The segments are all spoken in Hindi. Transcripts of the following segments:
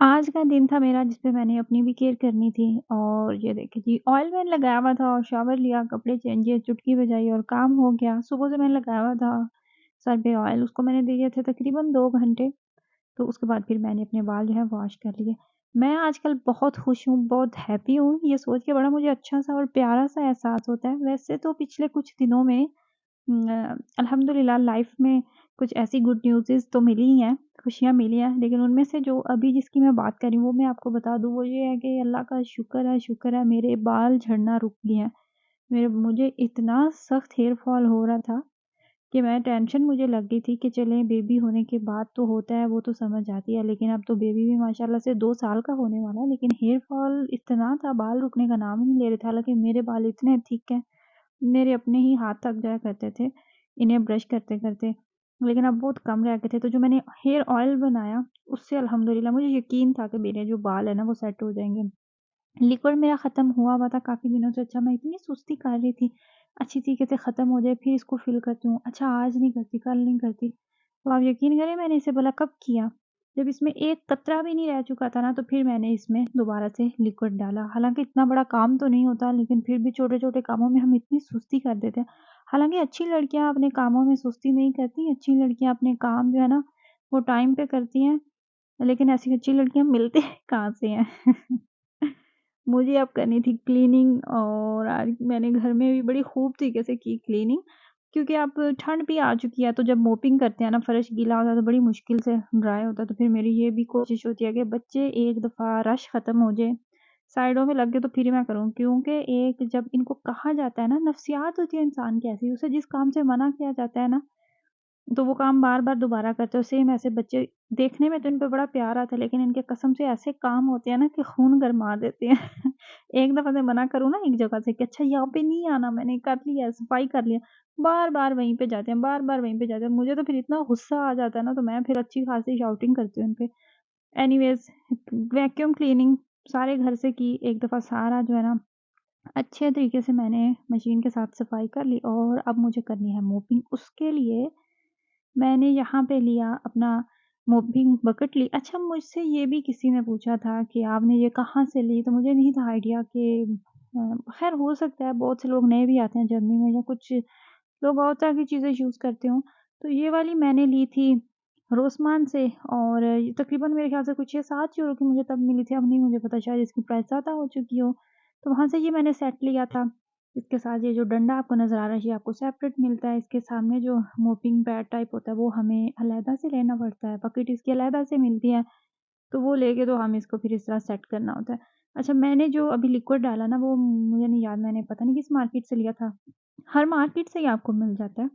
आज का दिन था मेरा जिस पे मैंने अपनी भी केयर करनी थी और ये देखिए जी ऑयल मैंने लगाया हुआ था और शावर लिया, कपड़े चेंज किए, चुटकी बजाई और काम हो गया। सुबह से मैंने लगाया हुआ था सर पे ऑयल, उसको मैंने दिए थे तकरीबन 2 घंटे, तो उसके बाद फिर मैंने अपने बाल जो है वॉश कर लिए। मैं आजकल बहुत खुश हूँ, बहुत हैप्पी हूँ, ये सोच के बड़ा मुझे अच्छा-सा और प्यारा-सा एहसास होता है। वैसे तो पिछले कुछ दिनों में अल्हम्दुलिल्लाह लाइफ में कुछ ऐसी गुड न्यूज़ेज़ तो मिली ही हैं, खुशियाँ मिली हैं, लेकिन उनमें से जो अभी जिसकी मैं बात कर रही हूँ, वो मैं आपको बता दूँ, वो ये है कि अल्लाह का शुक्र है मेरे बाल झड़ना रुक गए हैं। मुझे इतना सख्त हेयर फॉल हो रहा था कि मैं टेंशन मुझे लग गई थी कि चलें बेबी होने के बाद तो होता है, वो तो समझ आती है, लेकिन अब तो बेबी भी माशाल्लाह से 2 साल का होने वाला है, लेकिन हेयर फॉल इतना था, बाल रुकने का नाम ही नहीं ले रहे थे। हालाँकि मेरे बाल इतने थिक हैं, मेरे अपने ही हाथ थक जाया करते थे, इन्हें ब्रश करते-करते, लेकिन अब बहुत कम रह गए थे। तो जो मैंने हेयर ऑयल बनाया, उससे अल्हम्दुलिल्लाह मुझे यकीन था कि मेरे जो बाल है ना, वो सेट हो जाएँगे। लिक्विड मेरा ख़त्म हुआ हुआ था काफ़ी दिनों से। अच्छा मैं इतनी सुस्ती कर रही थी, अच्छी तरीके से ख़त्म हो जाए फिर इसको फ़िल करती हूँ। अच्छा आज नहीं करती, कल नहीं करती। तो आप यकीन करें मैंने इसे भला कब किया? जब इसमें एक कतरा भी नहीं रह चुका था ना, तो फिर मैंने इसमें दोबारा से लिक्विड डाला। हालाँकि इतना बड़ा काम तो नहीं होता, लेकिन फिर भी छोटे-छोटे कामों में हम इतनी सुस्ती कर देते हैं। हालाँकि अच्छी लड़कियाँ अपने कामों में सुस्ती नहीं करती, अच्छी लड़कियाँ अपने काम जो है ना, वो टाइम पे करती हैं, लेकिन ऐसी अच्छी लड़कियाँ मिलती कहाँ से हैं? मुझे अब करनी थी क्लीनिंग और आज मैंने घर में भी बड़ी खूब तरीके से की क्लीनिंग, क्योंकि अब ठंड भी आ चुकी है, तो जब मोपिंग करते हैं ना, फर्श गीला होता है तो बड़ी मुश्किल से ड्राई होता है। तो फिर मेरी ये भी कोशिश होती है कि बच्चे एक दफ़ा रश ख़त्म हो जाए, साइडों में लग गए तो फिर मैं करूँ, क्योंकि एक जब इनको कहा जाता है ना, नफ़्सियात होती है इंसान की ऐसी, उसे जिस काम से मना किया जाता है ना, तो वो काम बार-बार दोबारा करते हो। सेम ऐसे बच्चे देखने में तो इन पे बड़ा प्यार आता है, लेकिन इनके कसम से ऐसे काम होते हैं ना कि खून गरमा देते हैं। एक दफ़ा मैं मना करूँ ना एक जगह से कि अच्छा यहाँ पे नहीं आना, मैंने कर लिया, सफाई कर लिया, बार-बार वहीं पे जाते हैं, बार-बार वहीं पे जाते हैं। मुझे तो फिर इतना गुस्सा आ जाता है ना, तो मैं फिर अच्छी खासी शाउटिंग करती हूँ इन पे। एनीवेज़ वैक्यूम क्लीनिंग सारे घर से की, एक दफ़ा सारा जो है ना अच्छे तरीके से मैंने मशीन के साथ सफाई कर ली और अब मुझे करनी है मोपिंग। उसके लिए मैंने यहाँ पे लिया अपना मोपिंग बकेट ली। अच्छा मुझसे ये भी किसी ने पूछा था कि आपने ये कहाँ से ली? तो मुझे नहीं था आइडिया कि ख़ैर हो सकता है बहुत से लोग नए भी आते हैं जर्नी में या कुछ लोग और तरह की चीज़ें यूज़ करते हों। तो ये वाली मैंने ली थी रोसमान से और ये तकरीबन मेरे ख़्याल से कुछ 6-7 यूरो की मुझे तब मिली थी, अब नहीं मुझे पता शायद इसकी प्राइस ज़्यादा हो चुकी हो। तो वहाँ से ये मैंने सेट लिया था। इसके साथ ये जो डंडा आपको नज़र आ रहा है ये आपको सेपरेट मिलता है। इसके सामने जो मोपिंग पैड टाइप होता है वो हमें अलहदा से लेना पड़ता है। बकेट इसकी अलहदा से मिलती है, तो वो लेके तो हम इसको फिर इस तरह सेट करना होता है। अच्छा मैंने जो अभी लिक्विड डाला ना वो मुझे नहीं याद, मैंने पता नहीं किस मार्केट से लिया था। हर मार्केट से ही आपको मिल जाता है,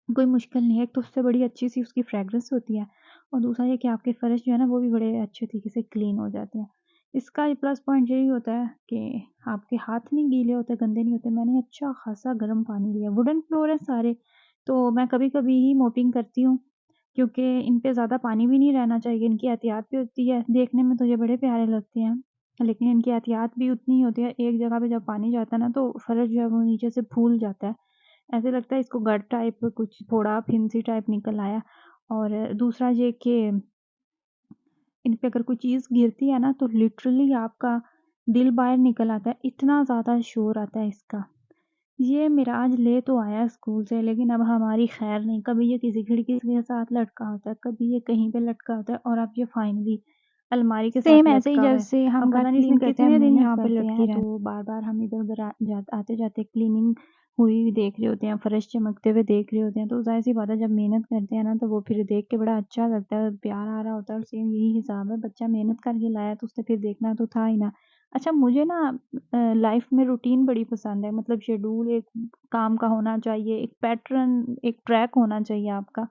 कोई मुश्किल नहीं है। एक तो उससे बड़ी अच्छी-सी उसकी फ्रेग्रेंस होती है और दूसरा ये कि आपके फर्श जो है ना वो भी बड़े अच्छे तरीके से क्लीन हो जाते हैं। इसका ये प्लस पॉइंट यही होता है कि आपके हाथ नहीं गीले होते, गंदे नहीं होते। मैंने अच्छा खासा गर्म पानी लिया, वुडन फ्लोर है सारे, तो मैं कभी-कभी ही मोपिंग करती हूँ क्योंकि इन पे ज़्यादा पानी भी नहीं रहना चाहिए, इनकी एहतियात भी होती है। देखने में तो ये बड़े प्यारे लगते हैं, लेकिन इनकी एहतियात भी उतनी ही होती है। एक जगह पे जब पानी जाता है ना तो फर्श जो है वो नीचे से फूल जाता है। ऐसे लगता है इसको गट टाइप कुछ थोड़ा फिंसी टाइप निकल आया। और दूसरा ये कि इन पे अगर कोई चीज़ गिरती है ना तो लिटरली आपका दिल बाहर निकल आता है, इतना ज़्यादा शोर आता है इसका। ये मिराज ले तो आया स्कूल से, लेकिन अब हमारी खैर नहीं, कभी ये किसी खिड़की के साथ लटका होता है, कभी ये कहीं पे लटका होता है और अब ये फाइनली अलमारी के साथ सेम ऐसे ही लटका हुआ है। जैसे अब हम घर पता नहीं इसने क्लीन करते हैं, कितने दिन मेहनत यहाँ पे करते लटकी हैं, रहना। तो बार-बार हम इधर-उधर आते-जाते क्लीनिंग हुई देख रहे होते हैं, फर्श चमकते हुए देख रहे होते हैं, तो ज़ाहिर-सी बात है जब मेहनत करते हैं ना तो वो फिर देख के बड़ा अच्छा लगता है, प्यार आ रहा होता है। और सेम यही हिसाब है, बच्चा मेहनत करके लाया तो उसे फिर देखना तो था ही ना। अच्छा मुझे ना लाइफ़ में रूटीन बड़ी पसंद है, मतलब शेड्यूल एक काम का होना चाहिए, एक पैटर्न, एक ट्रैक होना चाहिए आपका।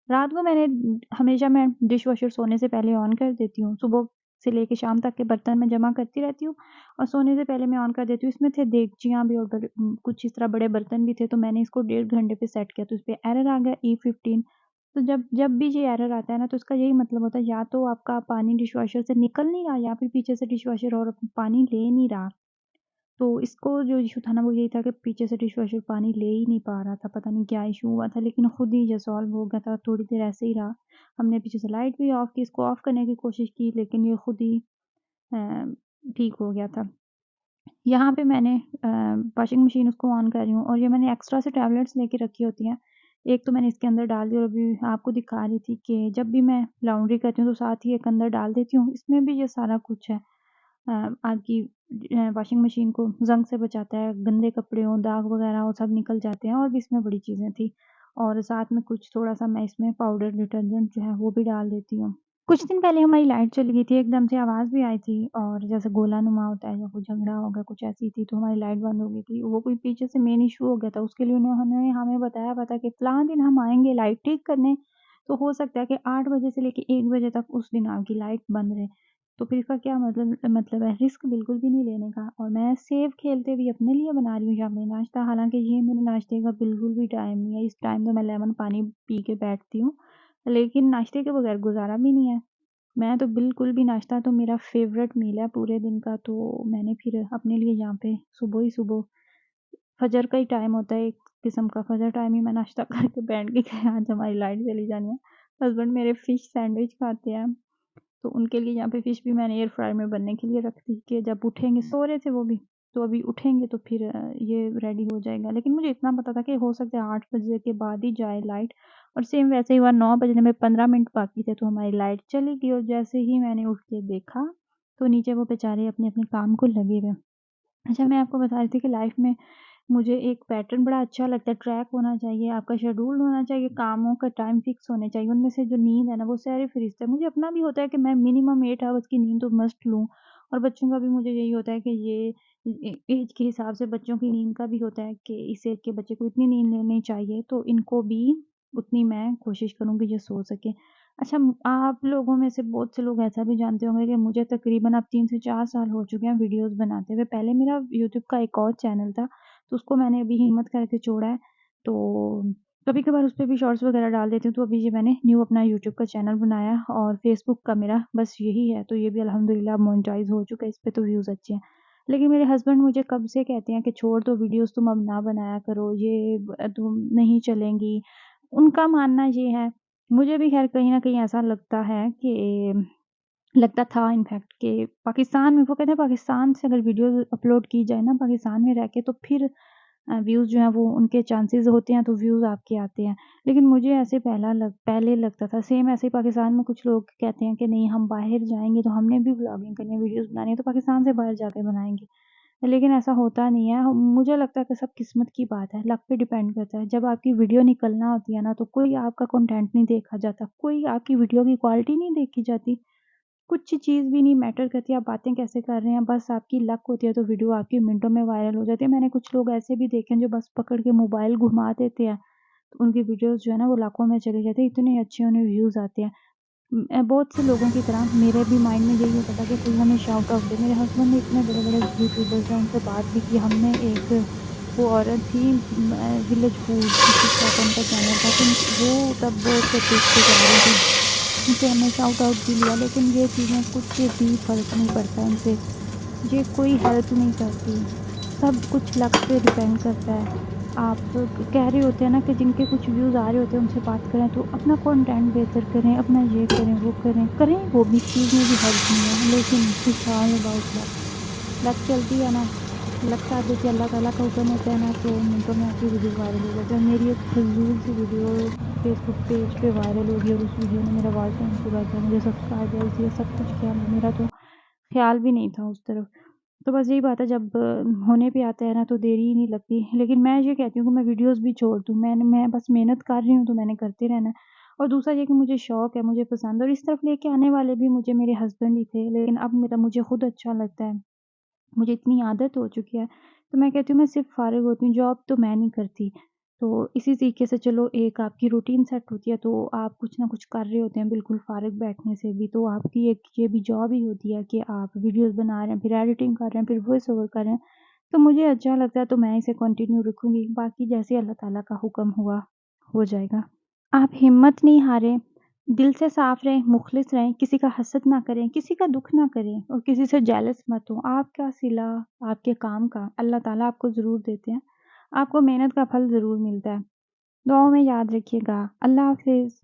रात को हमेशा मैं डिशवॉशर सोने से पहले ऑन कर देती हूँ। सुबह से लेके शाम तक के बर्तन मैं जमा करती रहती हूँ और सोने से पहले मैं ऑन कर देती हूँ। इसमें थे देगचियाँ भी और कुछ इस तरह बड़े बर्तन भी थे, तो मैंने इसको 1.5 घंटे पे सेट किया, तो इसपे एरर आ गया E15। तो जब जब भी ये एरर आता है ना, तो इसका यही मतलब होता है या तो आपका पानी डिशवॉशर से निकल नहीं रहा या फिर पीछे से डिशवॉशर और पानी ले नहीं रहा। तो इसको जो इश्यू था ना वो यही था कि पीछे से डिशवॉशर पानी ले ही नहीं पा रहा था, पता नहीं क्या इश्यू हुआ था, लेकिन खुद ही जो सॉल्व हो गया था, थोड़ी देर ऐसे ही रहा। हमने पीछे से लाइट भी ऑफ़ की, इसको ऑफ़ करने की कोशिश की, लेकिन ये खुद ही अ, ठीक हो गया था। यहाँ पे मैंने वॉशिंग मशीन उसको ऑन कर रही हूँ और ये मैंने एक्स्ट्रा से टैबलेट्स लेके रखी होती हैं। एक तो मैंने इसके अंदर डाल दी और अभी आपको दिखा रही थी कि जब भी मैं लॉन्ड्री करती हूँ तो साथ ही एक अंदर डाल देती हूँ। इसमें भी ये सारा कुछ है। आपकी वॉशिंग मशीन को ज़ंग से बचाता है, गंदे कपड़े हों, दाग वगैरह हो सब निकल जाते हैं और भी इसमें बड़ी चीज़ें थी। और साथ में कुछ थोड़ा-सा मैं इसमें पाउडर डिटर्जेंट जो है वो भी डाल देती हूँ। कुछ दिन पहले हमारी लाइट चली गई थी, एकदम से आवाज़ भी आई थी और जैसे गोला-नुमा होता है या कुछ झगड़ा हो गया, कुछ ऐसी थी तो हमारी लाइट बंद हो गई थी। वो कोई पीछे से मेन इश्यू हो गया था, उसके लिए उन्होंने हमें बताया हुआ था कि फलाँ दिन हम आएँगे लाइट ठीक करने, तो हो सकता है कि 8 बजे से लेके 1 बजे तक उस दिन आपकी लाइट बंद रहे। तो फिर इसका क्या मतलब है, रिस्क बिल्कुल भी नहीं लेने का और मैं सेफ खेलते हुए अपने लिए बना रही हूँ शाम में नाश्ता, हालाँकि ये मेरे नाश्ते का बिल्कुल भी टाइम नहीं है। इस टाइम तो मैं लेमन पानी पी के बैठती हूँ, लेकिन नाश्ते के बगैर गुज़ारा भी नहीं है। मैं तो बिल्कुल भी नाश्ता तो मेरा फ़ेवरेट मील है पूरे दिन का, तो मैंने फिर अपने लिए यहाँ पे सुबह ही सुबह फ़जर का ही टाइम होता है एक किस्म का, फ़जर टाइम ही मैं नाश्ता करके बैठ गई कि आज हमारी लाइट चली जानी है। हस्बैंड मेरे फ़िश सैंडविच खाते हैं, तो उनके लिए यहाँ पे फ़िश भी मैंने एयर फ्रायर में बनने के लिए रख दी कि जब उठेंगे, सो रहे थे वो भी, तो अभी उठेंगे तो फिर ये रेडी हो जाएगा। लेकिन मुझे इतना पता था कि हो सकता है 8 बजे के बाद ही जाए लाइट और सेम वैसे ही हुआ 9 बजने में 15 मिनट बाकी थे तो हमारी लाइट चली गई और जैसे ही मैंने उठ के देखा, तो नीचे वो बेचारे अपने-अपने काम को लगे हुए। अच्छा, मैं आपको बता रही थी कि लाइफ़ में मुझे एक पैटर्न बड़ा अच्छा लगता है, ट्रैक होना चाहिए, आपका शेड्यूल होना चाहिए, कामों का टाइम फिक्स होने चाहिए। उनमें से जो नींद है ना, वो सहर-ए-फ़रिश्ता है। मुझे अपना भी होता है कि मैं मिनिमम 8 आवर्स की नींद तो मस्ट लूँ और बच्चों का भी मुझे यही होता है कि ये ऐज के हिसाब से बच्चों की नींद का भी होता है कि इस ऐज के बच्चे को इतनी नींद लेनी चाहिए, तो इनको भी उतनी मैं कोशिश करूँगी ये सो सकें। अच्छा, आप लोगों में से बहुत से लोग ऐसा भी जानते होंगे कि मुझे तकरीबन अब 3 से 4 साल हो चुके हैं वीडियोज़ बनाते हुए। पहले मेरा यूट्यूब का एक और चैनल था, तो उसको मैंने अभी हिम्मत करके छोड़ा है। तो कभी-कभार उसपे भी शॉर्ट्स वगैरह डाल देती हूँ, तो अभी ये मैंने न्यू अपना यूट्यूब का चैनल बनाया है और फ़ेसबुक का मेरा बस यही है, तो ये भी अल्हम्दुलिल्लाह मोनेटाइज़ हो चुका है, इस पे तो व्यूज़ अच्छे हैं। लेकिन मेरे हस्बैंड मुझे कब से कहते हैं कि छोड़ दो वीडियोज़, तुम अब ना बनाया करो, ये तुम नहीं चलेंगी। उनका मानना ये है, मुझे भी ख़ैर कहीं न कहीं ऐसा लगता है कि लगता था इनफैक्ट कि पाकिस्तान में वो कहते हैं पाकिस्तान से अगर वीडियो अपलोड की जाए ना पाकिस्तान में रह के तो फिर व्यूज़ जो हैं वो उनके चांसेस होते हैं तो व्यूज़ आपके आते हैं। लेकिन मुझे ऐसे पहले लगता था सेम ऐसे ही पाकिस्तान में कुछ लोग कहते हैं कि नहीं हम बाहर जाएँगे तो हमने भी व्लॉगिंग करनी है, वीडियोज़ बनानी है तो पाकिस्तान से बाहर जाके बनाएँगे। लेकिन ऐसा होता नहीं है। मुझे लगता है कि सब किस्मत की बात है, लक पे डिपेंड करता है। जब आपकी वीडियो निकलना होती है ना तो कोई आपका कंटेंट नहीं देखा जाता, कोई आपकी वीडियो की क्वालिटी नहीं देखी जाती। कुछ चीज़ भी नहीं मैटर करती, आप बातें कैसे कर रहे हैं, बस आपकी लक होती है तो वीडियो आपकी मिनटों में वायरल हो जाती है। मैंने कुछ लोग ऐसे भी देखे हैं जो बस पकड़ के मोबाइल घुमा देते हैं, तो उनकी वीडियोज़ जो है ना वो लाखों में चली जाती है, इतने अच्छे उन्हें व्यूज़ आते हैं। बहुत से लोगों की तरह मेरे भी माइंड में यही होता था कि कोई हमें शाउट आउट दे। मेरे हस्बैंड ने इतने बड़े-बड़े यूट्यूबर्स हैं, उनसे बात भी की हमने। एक वो औरत थी विलेज फूड किसी क्या तो उनका चैनल था, तो वो तब बहुत तेज़ पे जा रही थी। उनसे हमने शाउट आउट भी लिया, लेकिन ये चीज़ें कुछ भी फ़र्क नहीं पड़ता इनसे, ये कोई हेल्प नहीं करती, सब कुछ लक पे डिपेंड करता है। आप कह रहे होते हैं ना कि जिनके कुछ व्यूज़ आ रहे होते हैं उनसे बात करें तो अपना कंटेंट बेहतर करें, अपना ये करें, वो करें, करें वो भी, इस चीज़ में भी हर्ज नहीं है, लेकिन it's all about luck. Luck चलती है ना, लक साथ देती है, अल्लाह ताला का हुक्म होता है ना तो मिनटों में आपकी वीडियो वायरल हो जाती है। मेरी एक फ़िज़ूल सी वीडियो फेसबुक पेज पे वायरल हो गई और उस वीडियो ने मेरा वॉच टाइम पूरा किया, मुझे सब्सक्राइबर्स दिए, सब कुछ किया, मेरा तो ख़्याल भी नहीं था उस तरफ। तो बस यही बात है, जब होने पे आता है ना तो देरी ही नहीं लगती। लेकिन मैं ये कहती हूँ कि मैं वीडियोज़ भी छोड़ दूँ, मैं बस मेहनत कर रही हूँ तो मैंने करते रहना है। और दूसरा ये कि मुझे शौक है, मुझे पसंद है और इस तरफ लेके आने वाले भी मुझे मेरे हस्बैंड ही थे, लेकिन अब मेरा मुझे खुद अच्छा लगता है। मुझे इतनी आदत हो चुकी है, तो मैं कहती हूँ मैं सिर्फ़ फ़ारिग होती हूँ, जॉब तो मैं नहीं करती। तो इसी तरीके से चलो एक आपकी रूटीन सेट होती है, तो आप कुछ ना कुछ कर रहे होते हैं बिल्कुल फ़ारिग बैठने से भी, तो आपकी एक ये भी जॉब ही होती है कि आप वीडियोज़ बना रहे हैं, फिर एडिटिंग कर रहे हैं, फिर वॉइस ओवर कर रहे हैं। तो मुझे अच्छा लगता है तो मैं इसे कंटिन्यू रखूँगी, बाकी जैसे अल्लाह ताला का हुक्म हुआ, हो जाएगा। आप हिम्मत नहीं हारें, दिल से साफ रहें, मुखलिस रहें, किसी का हसद ना करें, किसी का दुःख ना करें और किसी से जेलस मत हो। आपका सिला आपके काम का अल्लाह ताला आपको ज़रूर देते हैं। आपको मेहनत का फल ज़रूर मिलता है। दुआओं में याद रखिएगा। अल्लाह हाफ़िज़।